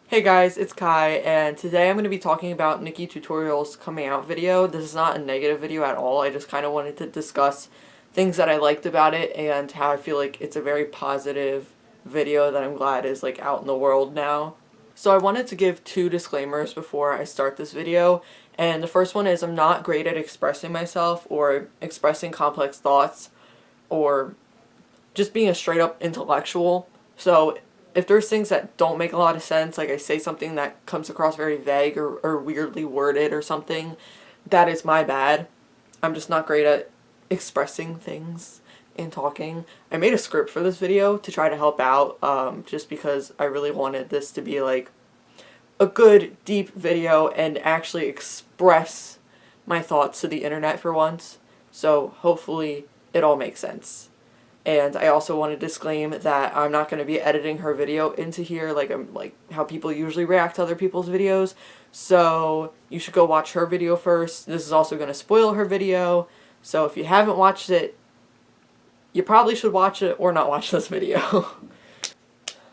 Hey guys, it's Kai, and today I'm going to be talking about NikkieTutorials coming out video. This is not a negative video at all. I just kind of wanted to discuss things that I liked about it and how I feel like it's a very positive video that I'm glad is like out in the world now. So I wanted to give two disclaimers before I start this video, and the first one is I'm not great at expressing myself or expressing complex thoughts or just being a straight up intellectual. So if there's things that don't make a lot of sense, like I say something that comes across very vague or weirdly worded or something, that is my bad. I'm just not great at expressing things and talking. I made a script for this video to try to help out, just because I really wanted this to be like a good, deep video and actually express my thoughts to the internet for once. So hopefully it all makes sense. And I also want to disclaim that I'm not going to be editing her video into here like how people usually react to other people's videos. So you should go watch her video first. This is also going to spoil her video. So if you haven't watched it, you probably should watch it or not watch this video.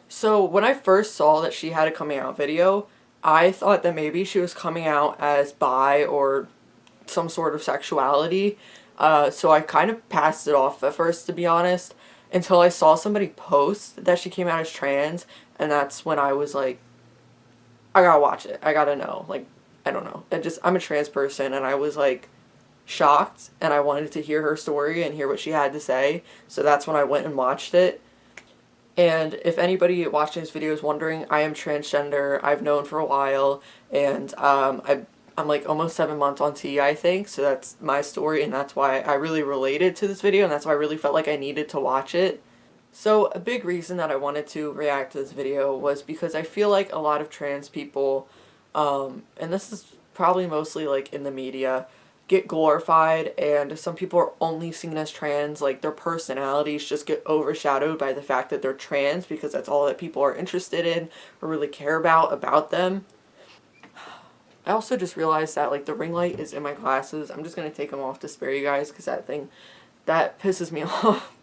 So when I first saw that she had a coming out video, I thought that maybe she was coming out as bi or some sort of sexuality. So I kind of passed it off at first, to be honest, until I saw somebody post that she came out as trans, and that's when I was like, I gotta watch it. I gotta know. Like, I don't know. I'm a trans person, and I was like shocked, and I wanted to hear her story and hear what she had to say. So that's when I went and watched it. And if anybody watching this video is wondering, I am transgender. I've known for a while, and I'm like almost 7 months on T, I think, so that's my story, and that's why I really related to this video, and that's why I really felt like I needed to watch it. So a big reason that I wanted to react to this video was because I feel like a lot of trans people, and this is probably mostly like in the media, get glorified, and some people are only seen as trans, like their personalities just get overshadowed by the fact that they're trans because that's all that people are interested in or really care about them. I also just realized that like the ring light is in my glasses. I'm just going to take them off to spare you guys because that pisses me off.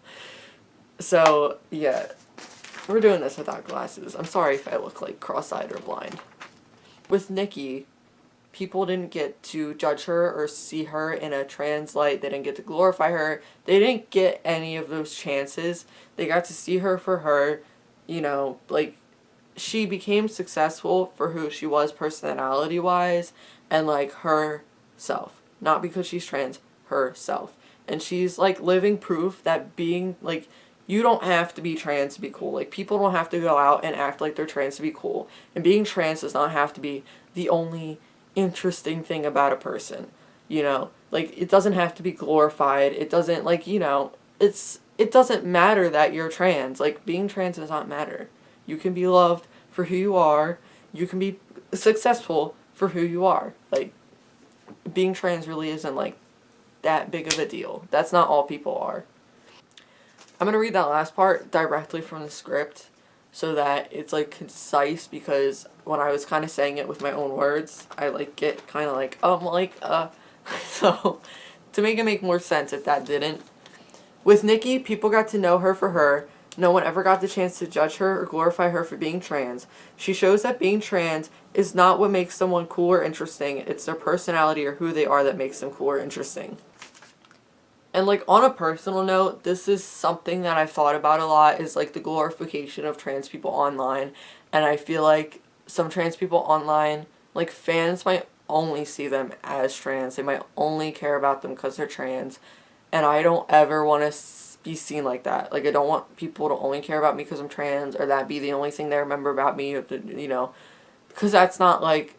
So yeah, we're doing this without glasses. I'm sorry if I look like cross-eyed or blind. With Nikkie, people didn't get to judge her or see her in a trans light. They didn't get to glorify her. They didn't get any of those chances. They got to see her for her, like she became successful for who she was personality-wise and like herself. Not because she's trans, herself. And she's like living proof that being like, you don't have to be trans to be cool. Like people don't have to go out and act like they're trans to be cool. And being trans does not have to be the only interesting thing about a person. Like it doesn't have to be glorified. It doesn't it doesn't matter that you're trans. Like being trans does not matter. You can be loved for who you are. You can be successful for who you are. Like, being trans really isn't, like, that big of a deal. That's not all people are. I'm going to read that last part directly from the script so that it's, like, concise, because when I was kind of saying it with my own words, I, like, get kind of like, so, to make it make more sense if that didn't. With Nikkie, people got to know her for her. No one ever got the chance to judge her or glorify her for being trans. She shows that being trans is not what makes someone cool or interesting. It's their personality or who they are that makes them cool or interesting. And like on a personal note, this is something that I've thought about a lot, is like the glorification of trans people online. And I feel like some trans people online, like fans might only see them as trans. They might only care about them because they're trans. And I don't ever want to be seen like that. Like, I don't want people to only care about me because I'm trans, or that be the only thing they remember about me, because that's not, like,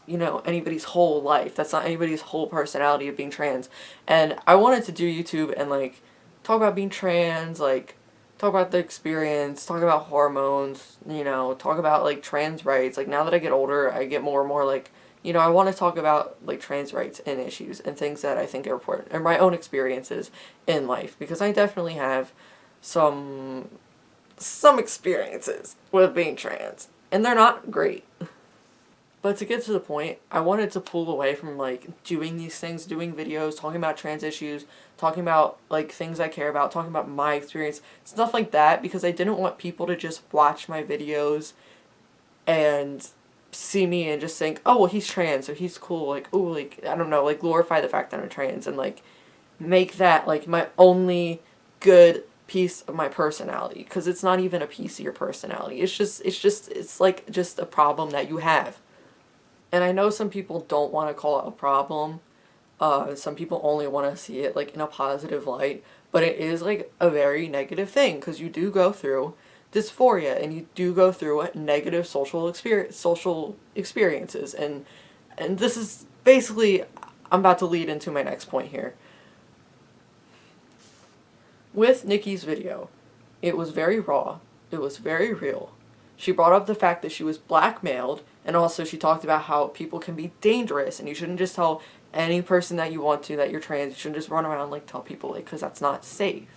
anybody's whole life. That's not anybody's whole personality of being trans. And I wanted to do YouTube and, like, talk about being trans, like, talk about the experience, talk about hormones, talk about, like, trans rights. Like, now that I get older, I get more and more, like, I want to talk about, like, trans rights and issues and things that I think are important, and my own experiences in life, because I definitely have some experiences with being trans, and they're not great. But to get to the point, I wanted to pull away from, like, doing these things, doing videos, talking about trans issues, talking about, like, things I care about, talking about my experience, stuff like that, because I didn't want people to just watch my videos and see me and just think, oh, well, he's trans, or he's cool, like, ooh, like, I don't know, like, glorify the fact that I'm trans, and, like, make that, like, my only good piece of my personality, because it's not even a piece of your personality. It's like, just a problem that you have. And I know some people don't want to call it a problem. Some people only want to see it, like, in a positive light, but it is, like, a very negative thing, because you do go through dysphoria, and you do go through negative social experiences, and this is basically, I'm about to lead into my next point here. With Nikkie's video, it was very raw, it was very real. She brought up the fact that she was blackmailed, and also she talked about how people can be dangerous, and you shouldn't just tell any person that you want to that you're trans. You shouldn't just run around, like, tell people, like, because that's not safe.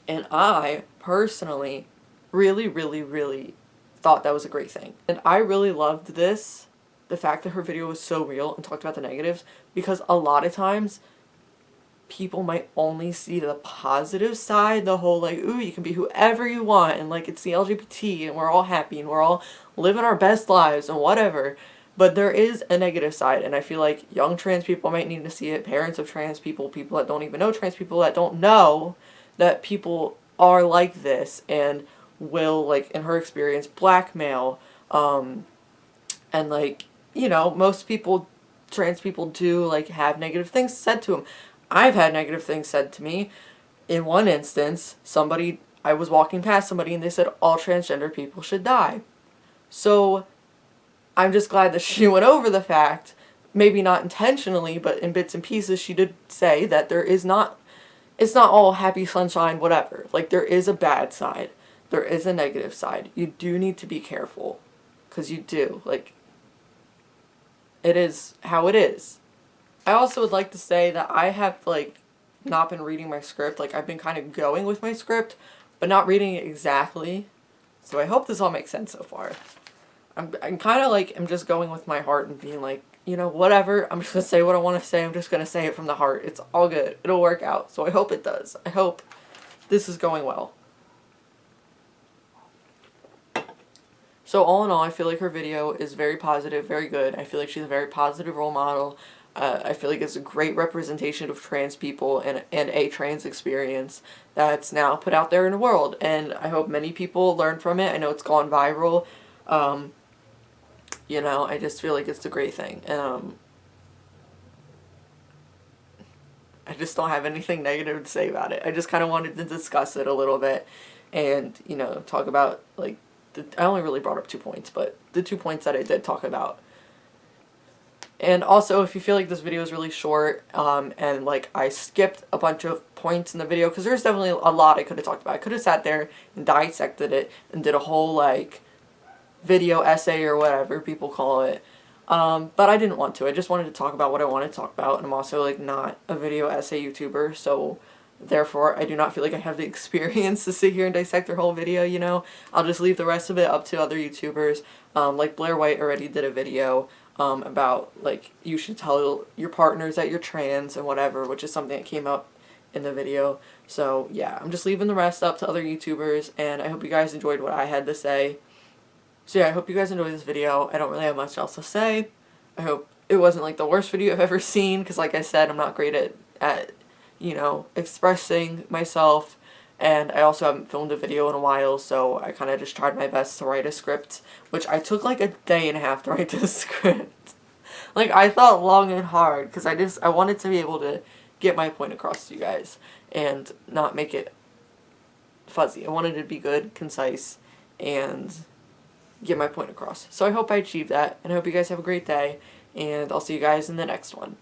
And I, personally, really thought that was a great thing. And I really loved this, the fact that her video was so real and talked about the negatives, because a lot of times, people might only see the positive side, the whole, like, ooh, you can be whoever you want, and, like, it's the LGBT, and we're all happy, and we're all living our best lives, and whatever. But there is a negative side, and I feel like young trans people might need to see it, parents of trans people, people that don't even know trans people, that don't know that people are like this, and will, like, in her experience, blackmail, and, like, you know, most people, trans people do, like, have negative things said to them. I've had negative things said to me. In one instance, I was walking past somebody and they said all transgender people should die. So I'm just glad that she went over the fact, maybe not intentionally, but in bits and pieces, she did say that it's not all happy sunshine, whatever. Like, there is a bad side. There is a negative side. You do need to be careful. Because you do. Like, it is how it is. I also would like to say that I have, like, not been reading my script. Like, I've been kind of going with my script, but not reading it exactly. So I hope this all makes sense so far. I'm kind of, like, I'm just going with my heart and being like, you know, whatever. I'm just going to say what I want to say. I'm just going to say it from the heart. It's all good. It'll work out. So I hope it does. I hope this is going well. So all in all, I feel like her video is very positive, very good. I feel like she's a very positive role model. I feel like it's a great representation of trans people and a trans experience that's now put out there in the world. And I hope many people learn from it. I know it's gone viral. You know, I just feel like it's a great thing. And I just don't have anything negative to say about it. I just kind of wanted to discuss it a little bit and, you know, talk about, like, I only really brought up 2 points, but the 2 points that I did talk about. And also, if you feel like this video is really short, and, like, I skipped a bunch of points in the video, because there's definitely a lot I could have talked about. I could have sat there and dissected it and did a whole, like, video essay or whatever people call it. But I didn't want to. I just wanted to talk about what I wanted to talk about, and I'm also, like, not a video essay YouTuber, so therefore I do not feel like I have the experience to sit here and dissect their whole video, you know. I'll just leave the rest of it up to other YouTubers. Like Blair White already did a video about, like, you should tell your partners that you're trans and whatever, which is something that came up in the video. So yeah, I'm just leaving the rest up to other YouTubers, and I hope you guys enjoyed what I had to say. So yeah, I hope you guys enjoyed this video. I don't really have much else to say. I hope it wasn't, like, the worst video I've ever seen, because, like I said, I'm not great at you know, expressing myself, and I also haven't filmed a video in a while, so I kind of just tried my best to write a script, which I took, like, a day and a half to write this script. Like, I thought long and hard, because I wanted to be able to get my point across to you guys, and not make it fuzzy. I wanted it to be good, concise, and get my point across. So I hope I achieved that, and I hope you guys have a great day, and I'll see you guys in the next one.